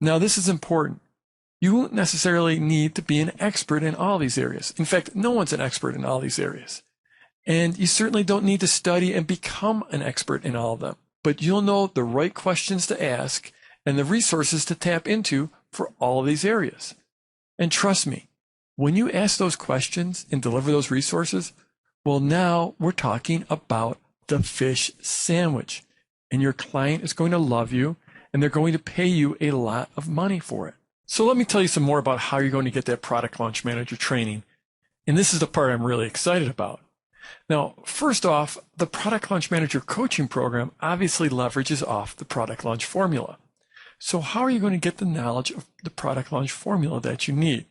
Now, this is important. You won't necessarily need to be an expert in all these areas. In fact, no one's an expert in all these areas. And you certainly don't need to study and become an expert in all of them. But you'll know the right questions to ask and the resources to tap into for all of these areas. And trust me, when you ask those questions and deliver those resources, well, now we're talking about the fish sandwich. And your client is going to love you, and they're going to pay you a lot of money for it. So let me tell you some more about how you're going to get that product launch manager training. And this is the part I'm really excited about. Now, first off, the product launch manager coaching program obviously leverages off the product launch formula. So how are you going to get the knowledge of the product launch formula that you need?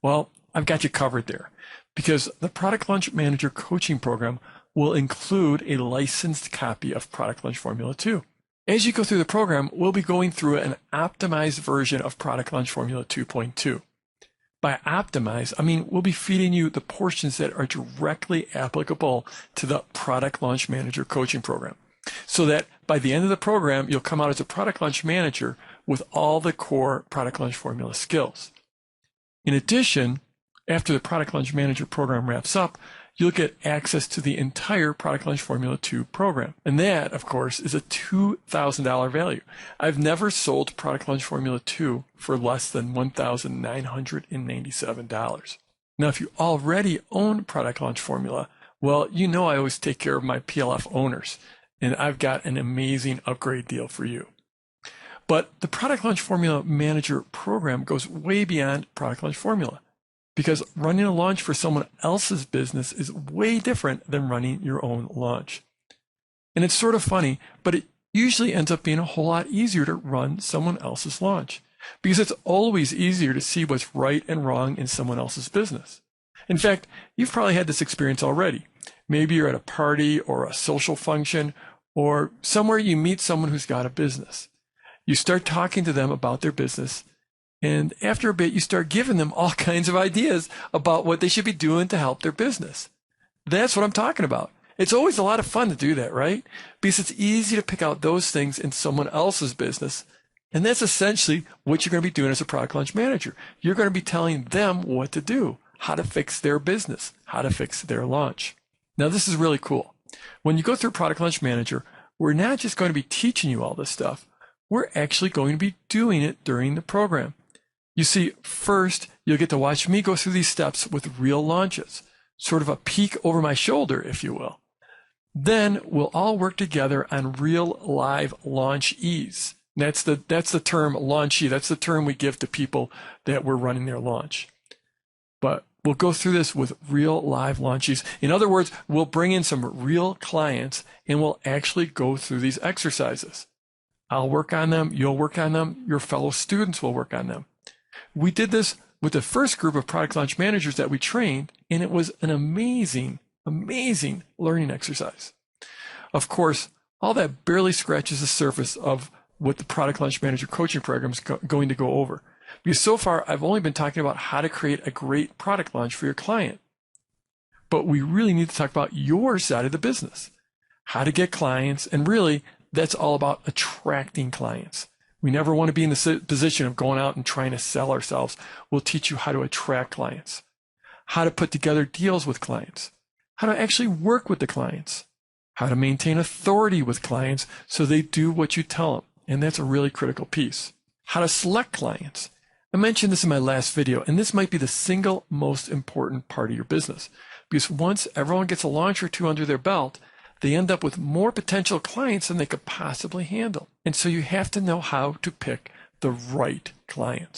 Well, I've got you covered there, because the product launch manager coaching program will include a licensed copy of Product Launch Formula 2. As you go through the program, we'll be going through an optimized version of Product Launch Formula 2.2. By optimize, I mean we'll be feeding you the portions that are directly applicable to the Product Launch Manager coaching program, so that by the end of the program, you'll come out as a Product Launch Manager with all the core Product Launch Formula skills. In addition, after the Product Launch Manager program wraps up, you'll get access to the entire Product Launch Formula 2 program. And that, of course, is a $2,000 value. I've never sold Product Launch Formula 2 for less than $1,997. Now, if you already own Product Launch Formula, well, you know I always take care of my PLF owners, and I've got an amazing upgrade deal for you. But the Product Launch Formula Manager program goes way beyond Product Launch Formula, because running a launch for someone else's business is way different than running your own launch. And it's sort of funny, but it usually ends up being a whole lot easier to run someone else's launch, because it's always easier to see what's right and wrong in someone else's business. In fact, you've probably had this experience already. Maybe you're at a party or a social function or somewhere you meet someone who's got a business. You start talking to them about their business, and after a bit, you start giving them all kinds of ideas about what they should be doing to help their business. That's what I'm talking about. It's always a lot of fun to do that, right? Because it's easy to pick out those things in someone else's business. And that's essentially what you're going to be doing as a product launch manager. You're going to be telling them what to do, how to fix their business, how to fix their launch. Now, this is really cool. When you go through Product Launch Manager, we're not just going to be teaching you all this stuff. We're actually going to be doing it during the program. You see, first, you'll get to watch me go through these steps with real launches, sort of a peek over my shoulder, if you will. Then we'll all work together on real live launchees. That's the term launchee. That's the term we give to people that we're running their launch. But we'll go through this with real live launchees. In other words, we'll bring in some real clients and we'll actually go through these exercises. I'll work on them. You'll work on them. Your fellow students will work on them. We did this with the first group of product launch managers that we trained, and it was an amazing, amazing learning exercise. Of course, all that barely scratches the surface of what the product launch manager coaching program is going to go over. Because so far, I've only been talking about how to create a great product launch for your client. But we really need to talk about your side of the business, how to get clients, and really, that's all about attracting clients. We never want to be in the position of going out and trying to sell ourselves. We'll teach you how to attract clients, how to put together deals with clients, how to actually work with the clients, how to maintain authority with clients so they do what you tell them. And that's a really critical piece. How to select clients. I mentioned this in my last video, and this might be the single most important part of your business, because once everyone gets a launch or two under their belt, they end up with more potential clients than they could possibly handle. And so you have to know how to pick the right clients.